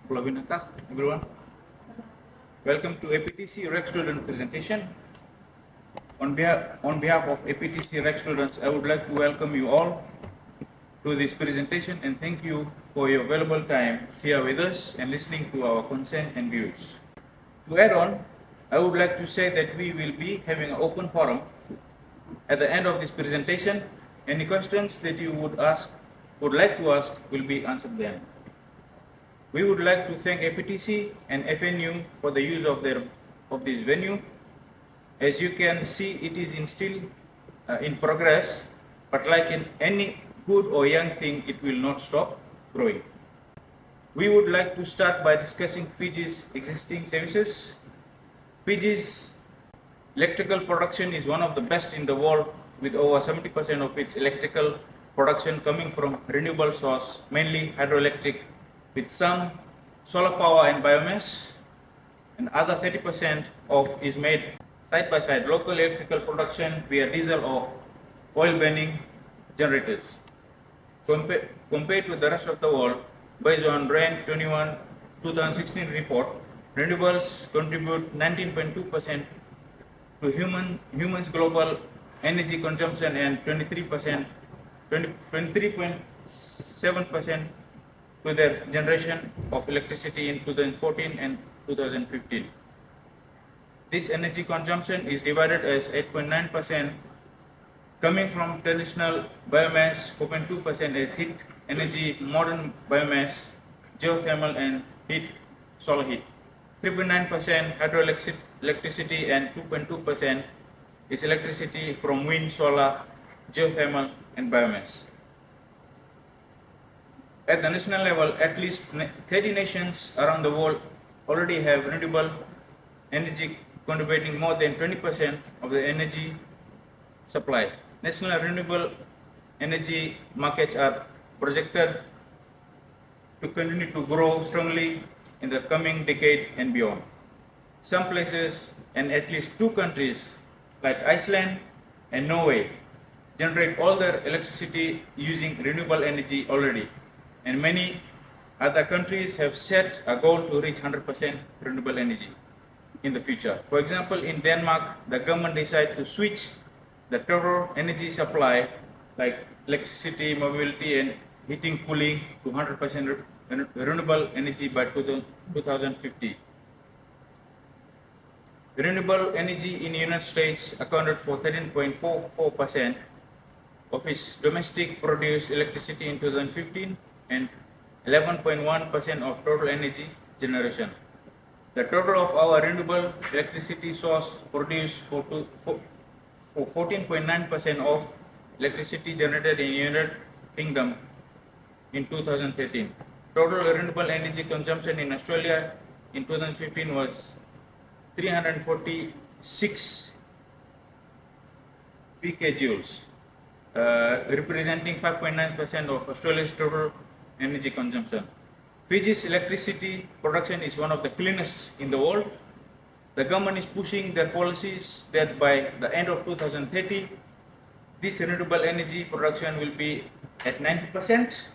Pulavina everyone. Welcome to APTC Rec Student presentation. On behalf of APTC Rec students, I would like to welcome you all to this presentation and thank you for your valuable time here with us and listening to our content and views. To add on, I would like to say that we will be having an open forum at the end of this presentation. Any questions that you would like to ask will be answered then. We would like to thank APTC and FNU for the use of this venue. As you can see, it is still in progress, but like in any good or young thing, it will not stop growing. We would like to start by discussing Fiji's existing services. Fiji's electrical production is one of the best in the world, with over 70% of its electrical production coming from renewable source, mainly hydroelectric, with some solar power and biomass, and other 30% of is made side by side local electrical production via diesel or oil burning generators. Compared to the rest of the world, based on RAN 21 2016 report, renewables contribute 19.2% to humans' global energy consumption and 23.7% to their generation of electricity in 2014 and 2015. This energy consumption is divided as 8.9% coming from traditional biomass, 4.2% as heat energy, modern biomass, geothermal and solar heat. 3.9% hydroelectricity and 2.2% is electricity from wind, solar, geothermal and biomass. At the national level, at least 30 nations around the world already have renewable energy contributing more than 20% of the energy supply. National renewable energy markets are projected to continue to grow strongly in the coming decade and beyond. Some places and at least 2 countries like Iceland and Norway generate all their electricity using renewable energy already, and many other countries have set a goal to reach 100% renewable energy in the future. For example, in Denmark, the government decided to switch the total energy supply like electricity, mobility and heating, cooling to 100% renewable energy by 2050. Renewable energy in the United States accounted for 13.44% of its domestic produced electricity in 2015 and 11.1% of total energy generation. The total of our renewable electricity source produced for 14.9% of electricity generated in the United Kingdom in 2013. Total renewable energy consumption in Australia in 2015 was 346 pkjoules, representing 5.9% of Australia's total energy consumption. Fiji's electricity production is one of the cleanest in the world. The government is pushing their policies that by the end of 2030, this renewable energy production will be at 90%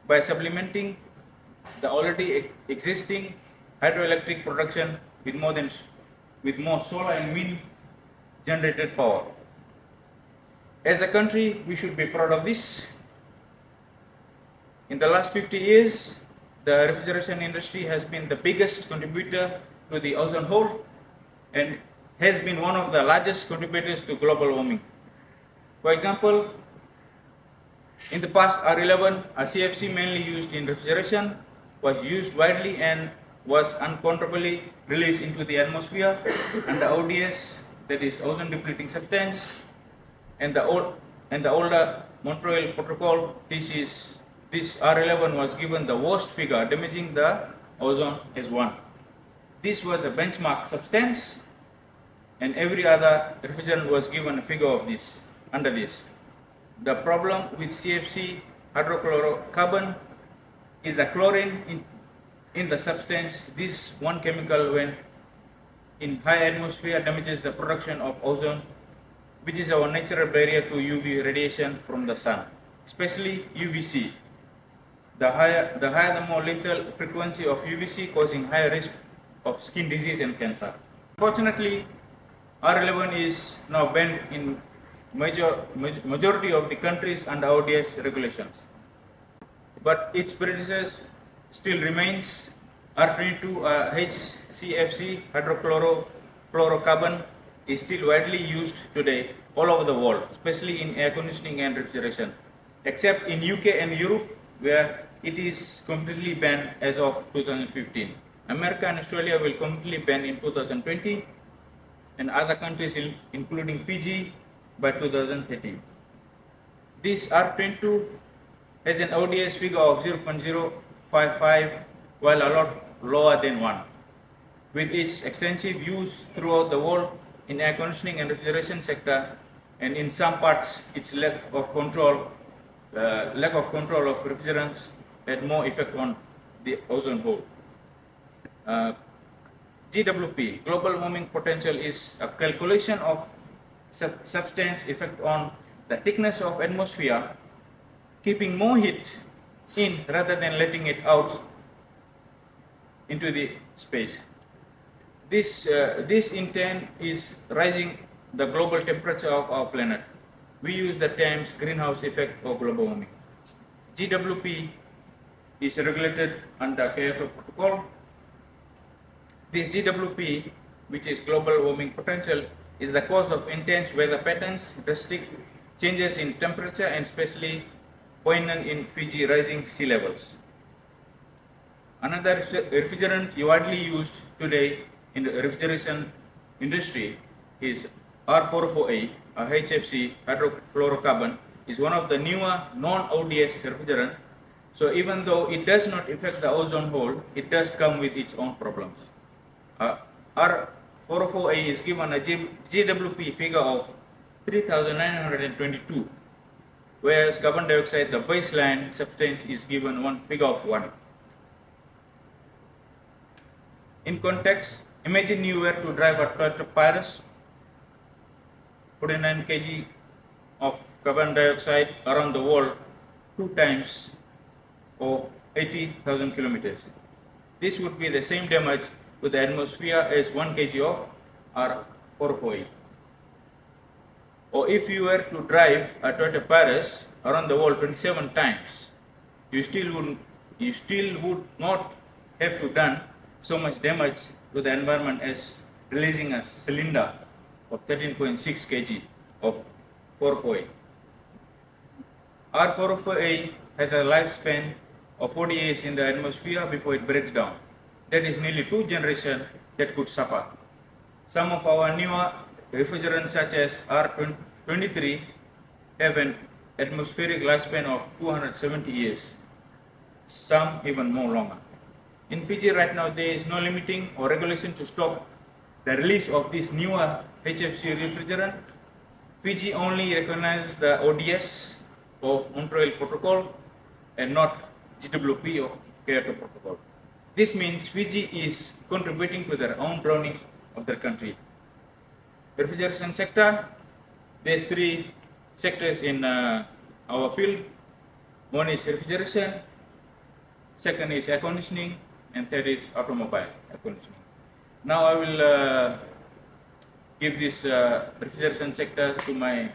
by supplementing the already existing hydroelectric production with more solar and wind generated power. As a country, we should be proud of this. In the last 50 years, the refrigeration industry has been the biggest contributor to the ozone hole and has been one of the largest contributors to global warming. For example, in the past, R11, a CFC mainly used in refrigeration, was used widely and was uncontrollably released into the atmosphere, and the ODS, that is ozone depleting substance, and the older Montreal Protocol, this R11 was given the worst figure, damaging the ozone as 1. This was a benchmark substance, and every other refrigerant was given a figure of this, under this. The problem with CFC hydrochlorocarbon is the chlorine in the substance. This one chemical, when in high atmosphere, damages the production of ozone, which is our natural barrier to UV radiation from the sun, especially UVC. The higher the more lethal frequency of UVC, causing higher risk of skin disease and cancer. Fortunately, R11 is now banned in majority of the countries under ODS regulations. But its predecessor still remains R22 HCFC, hydrochlorofluorocarbon, is still widely used today all over the world, especially in air conditioning and refrigeration, except in UK and Europe, where it is completely banned as of 2015. America and Australia will completely ban in 2020, and other countries including Fiji by 2030. This R22 has an ODS figure of 0.055, while a lot lower than 1. With its extensive use throughout the world in air conditioning and refrigeration sector, and in some parts its lack of control of refrigerants had more effect on the ozone hole. GWP, global warming potential, is a calculation of substance effect on the thickness of atmosphere, keeping more heat in rather than letting it out into the space. This in turn is rising the global temperature of our planet. We use the terms greenhouse effect or global warming. GWP is regulated under Kyoto Protocol. This GWP, which is global warming potential, is the cause of intense weather patterns, drastic changes in temperature, and especially poignant in Fiji rising sea levels. Another refrigerant widely used today in the refrigeration industry is R404A, a HFC, hydrofluorocarbon, is one of the newer non-ODS refrigerant. So even though it does not affect the ozone hole, it does come with its own problems. R404A is given a GWP figure of 3,922, whereas carbon dioxide, the baseline substance, is given one figure of 1. In context, imagine you were to drive a Toyota Prius, 49 kg of carbon dioxide around the world 2 times or 80,000 kilometers. This would be the same damage to the atmosphere as 1 kg of R404A. Or if you were to drive a Toyota Prius around the world 27 times, you still would not have to done so much damage to the environment as releasing a cylinder of 13.6 kg of 404A. R404A has a lifespan of 40 years in the atmosphere before it breaks down. That is nearly 2 generations that could suffer. Some of our newer refrigerants, such as R23, have an atmospheric lifespan of 270 years, some even more longer. In Fiji right now, there is no limiting or regulation to stop the release of this newer HFC refrigerant. Fiji only recognizes the ODS or Montreal Protocol and not GWP or Kyoto Protocol. This means Fiji is contributing to their own drowning of their country. Refrigeration sector, there's 3 sectors in our field. One is refrigeration, second is air conditioning, and third is automobile air conditioning. Now I will give this refrigeration sector to my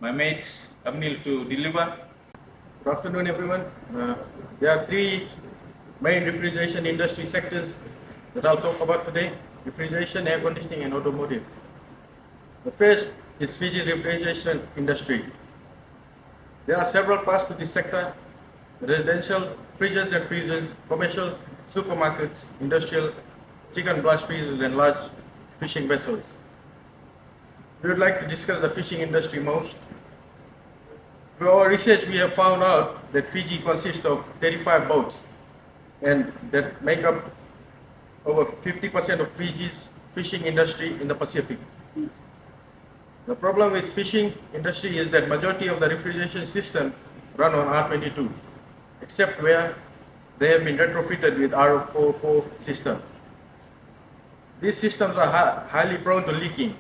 mate Abnil to deliver. Good afternoon, everyone. There are 3 main refrigeration industry sectors that I'll talk about today: refrigeration, air conditioning, and automotive. The first is Fiji's refrigeration industry. There are several parts to this sector: residential, fridges and freezers, commercial, supermarkets, industrial, chicken blast freezers, and large fishing vessels. We would like to discuss the fishing industry most. Through our research, we have found out that Fiji consists of 35 boats, and that make up over 50% of Fiji's fishing industry in the Pacific. The problem with fishing industry is that majority of the refrigeration system run on R22, except where they have been retrofitted with R404 systems. These systems are highly prone to leaking.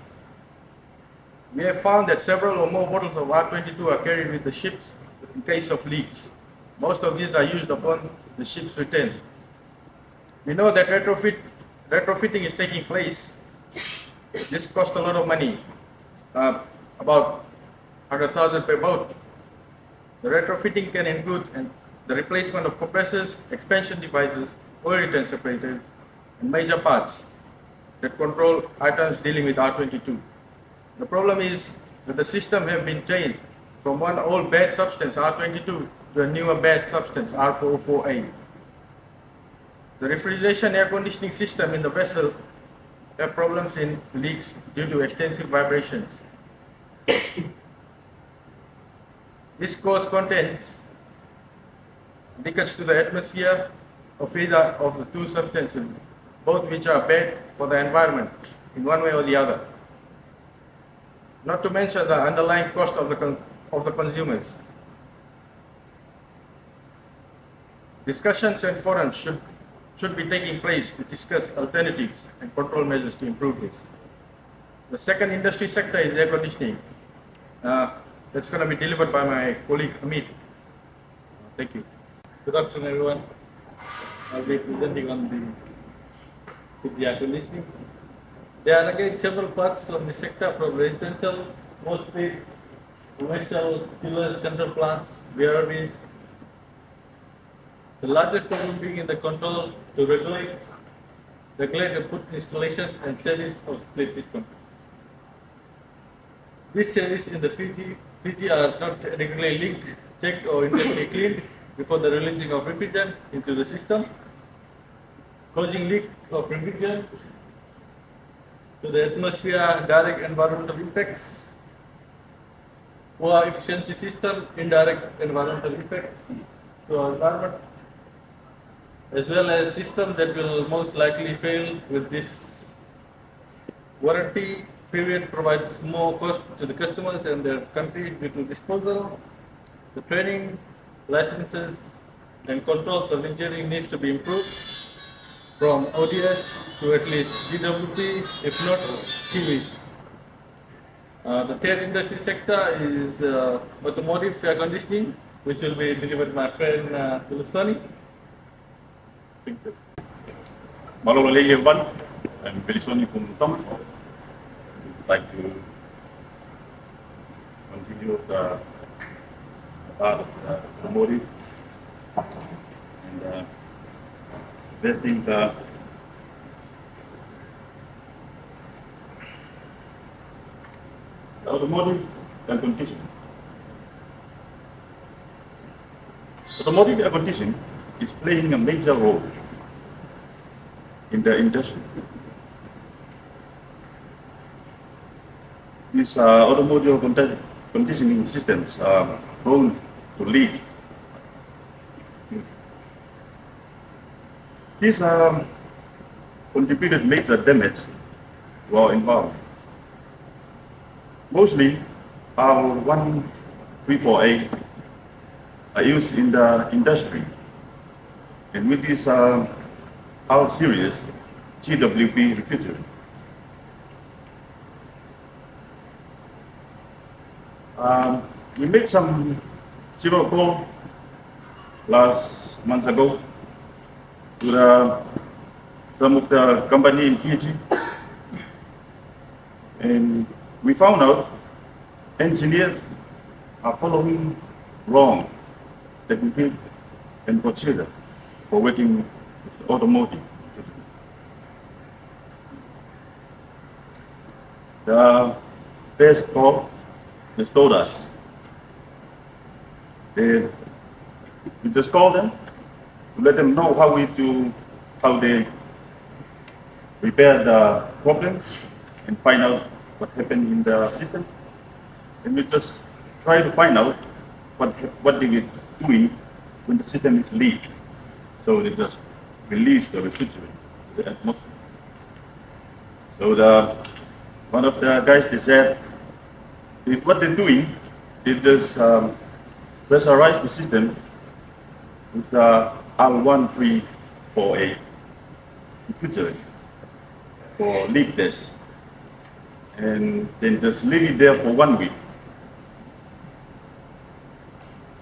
We have found that several or more bottles of R22 are carried with the ships in case of leaks. Most of these are used upon the ship's return. We know that retrofitting is taking place. This costs a lot of money, about 100,000 per boat. The retrofitting can include the replacement of compressors, expansion devices, oil return separators, and major parts that control items dealing with R22. The problem is that the system have been changed from one old bad substance, R22, to a newer bad substance, R404A. The refrigeration air conditioning system in the vessel have problems in leaks due to extensive vibrations. This cause contents leakage to the atmosphere of either of the two substances, both which are bad for the environment in one way or the other. Not to mention the underlying cost of the consumers. Discussions and forums should be taking place to discuss alternatives and control measures to improve this. The second industry sector is air conditioning. That's going to be delivered by my colleague Amit. Thank you. Good afternoon, everyone. I'll be presenting on the air conditioning. There are again several parts of the sector, from residential, small scale, commercial, chillers, central plants, VRVs. The largest problem being in the control to regulate and put installation and service of split systems. These services in the Fiji are not regularly linked, checked, or internally cleaned before the releasing of refrigerant into the system, causing leak of refrigerant to the atmosphere, direct environmental impacts, poor efficiency system, indirect environmental impacts to our environment, as well as system that will most likely fail with this warranty period provides more cost to the customers and their country due to disposal. The training, licenses, and controls of engineering needs to be improved from ODS to at least GWP, if not Chile. The third industry sector is automotive air conditioning, which will be delivered by my friend Tulusani. Thank you. Malo lagi everyone, I'm Belisoni Pumutam. I'd like to continue the part of the automotive and investing the automotive air conditioning. Automotive air conditioning is playing a major role in the industry. These automobile conditioning systems are prone to leak. These contributed major damage to our environment. Mostly, R134A are used in the industry, and with this R series GWP refrigerant. We made some zero call last month ago to some of the company in Fiji, and we found out engineers are following wrong techniques and procedure for working with automotive. The first call just told us we just called them to let them know how they repair the problems and find out what happened in the system, and we just try to find out what they were doing when the system is leaked. So they just release the refrigerant to the atmosphere. So one of the guys, they said what they're doing, they just pressurize the system with the R134A refrigerant for leak test, and then just leave it there for 1 week.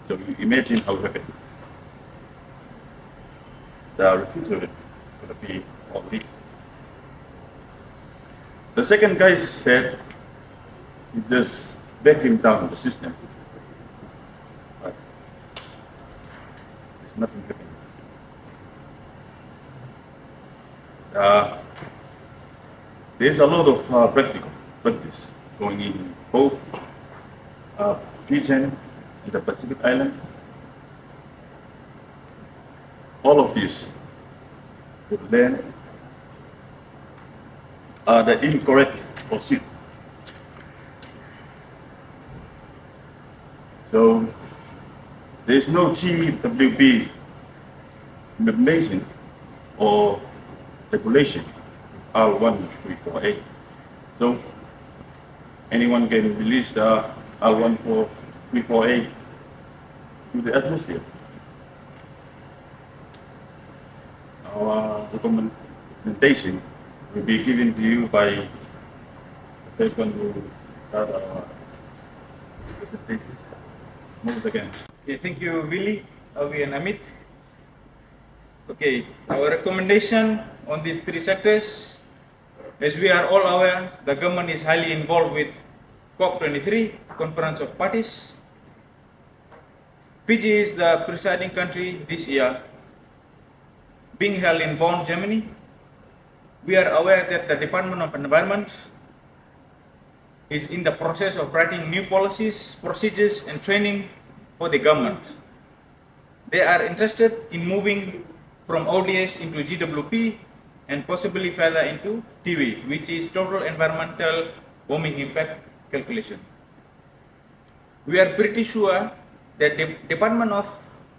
So you imagine how it happened. the refrigerant will be all leak. The second guy said he just vacuum down the system. But there's nothing happening. There's a lot of practice going in both Fiji and the Pacific Island. All of this would learn the incorrect pursuit. So there is no GWB implementation or regulation R1348. So anyone can release the R1348 to the atmosphere. Our documentation will be given to you by the person who start our presentation. Move it again. Okay, thank you, Willie, Avi, and Amit. Okay, our recommendation on these three sectors, as we are all aware, the government is highly involved with COP23, Conference of Parties. Fiji is the presiding country this year, being held in Bonn, Germany. We are aware that the Department of Environment is in the process of writing new policies, procedures, and training for the government. They are interested in moving from ODS into GWP and possibly further into TV, which is Total Environmental Warming Impact Calculation. We are pretty sure that the Department of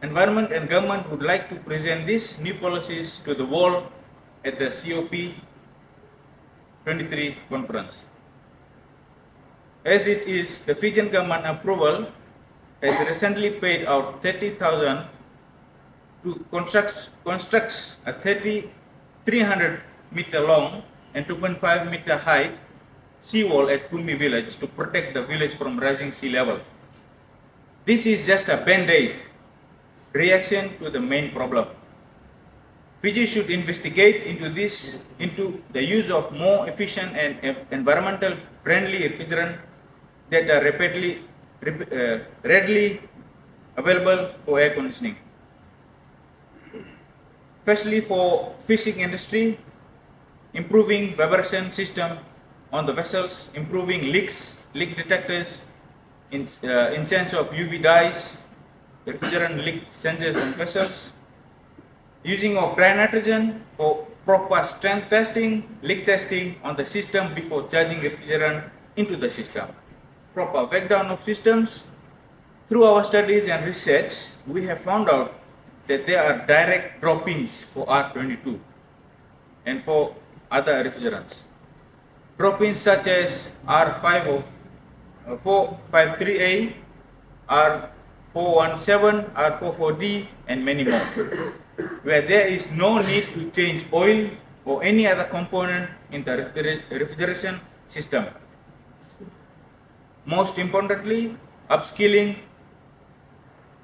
Environment and Government would like to present these new policies to the world at the COP23 conference. As it is, the Fijian government approval has recently paid out 30,000 to construct a 300 meter long and 2.5 meter height seawall at Kumi village to protect the village from rising sea level. This is just a band-aid reaction to the main problem. Fiji should investigate into the use of more efficient and environmental friendly refrigerant that are readily available for air conditioning. Firstly, for fishing industry, improving vibration system on the vessels, improving leak detectors, in sense of UV dyes, refrigerant leak sensors on vessels, using of dry nitrogen for proper strength testing, leak testing on the system before charging refrigerant into the system, proper breakdown of systems. Through our studies and research, we have found out that there are direct drop-ins for R22 and for other refrigerants. Drop-ins such as R453A, R417, R44D, and many more, where there is no need to change oil or any other component in the refrigeration system. Most importantly, upskilling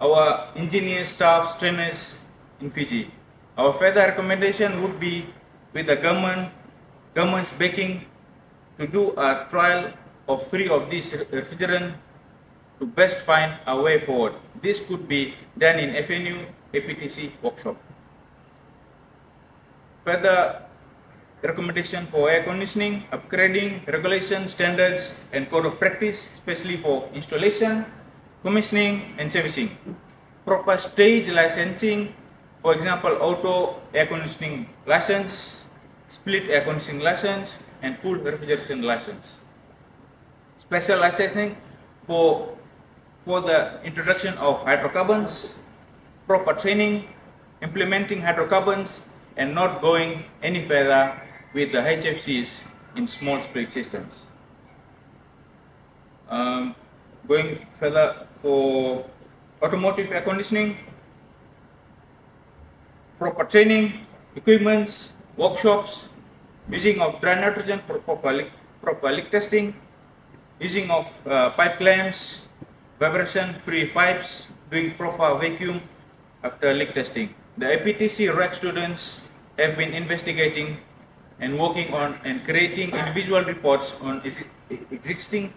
our engineers, staff, trainers in Fiji. Our further recommendation would be with the government's backing to do a trial of 3 of these refrigerants to best find a way forward. This could be done in FNU APTC workshop. Further recommendation for air conditioning, upgrading regulation standards and code of practice, especially for installation, commissioning and servicing. Proper stage licensing, for example, auto air conditioning license, split air conditioning license, and full refrigeration license. Special licensing for the introduction of hydrocarbons, proper training, implementing hydrocarbons, and not going any further with the HFCs in small split systems. Going further for automotive air conditioning, proper training, equipments, workshops, using of dry nitrogen for proper leak testing, using of pipe clamps, vibration-free pipes, doing proper vacuum after leak testing. The APTC REC students have been investigating and working on and creating individual reports on existing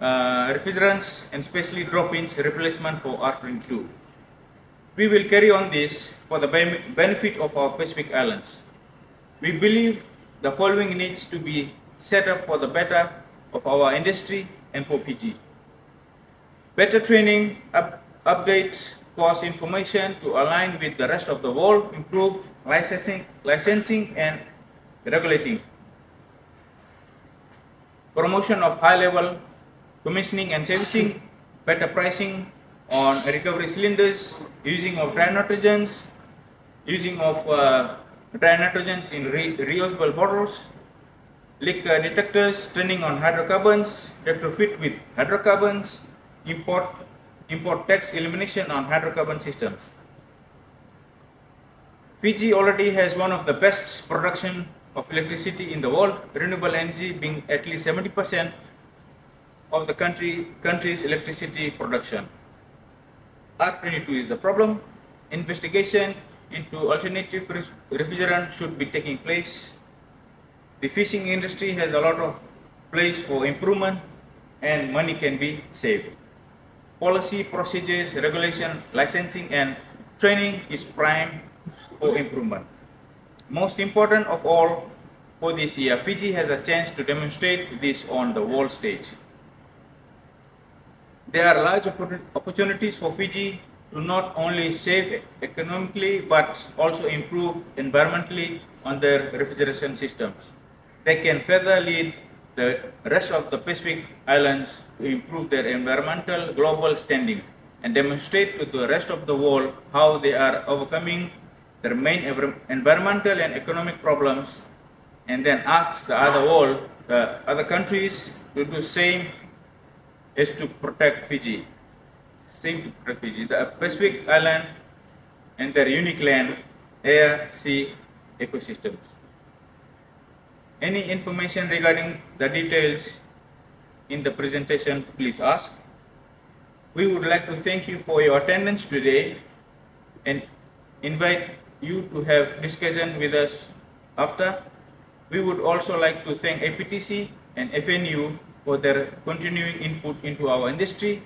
refrigerants and especially drop-ins replacement for R22. We will carry on this for the benefit of our Pacific Islands. We believe the following needs to be set up for the better of our industry and for Fiji. Better training, updates, course information to align with the rest of the world, improved licensing and regulating. Promotion of high-level commissioning and servicing, better pricing on recovery cylinders, using of dry nitrogens, using of dry nitrogens in reusable bottles, leak detectors, training on hydrocarbons, retrofit with hydrocarbons, import tax elimination on hydrocarbon systems. Fiji already has one of the best production of electricity in the world, renewable energy being at least 70% of the country's electricity production. R22 is the problem. Investigation into alternative refrigerant should be taking place. The fishing industry has a lot of place for improvement and money can be saved. Policy, procedures, regulation, licensing and training is prime for improvement. Most important of all, for this year, Fiji has a chance to demonstrate this on the world stage. There are large opportunities for Fiji to not only save economically but also improve environmentally on their refrigeration systems. They can further lead the rest of the Pacific Islands to improve their environmental global standing and demonstrate to the rest of the world how they are overcoming their main environmental and economic problems, and then ask the other countries to do same as to protect Fiji. The Pacific Island and their unique land, air, sea ecosystems. Any information regarding the details in the presentation, please ask. We would like to thank you for your attendance today and invite you to have discussion with us after. We would also like to thank APTC and FNU for their continuing input into our industry.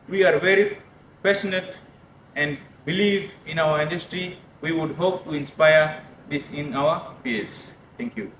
We are very passionate and believe in our industry. We would hope to inspire this in our peers. Thank you.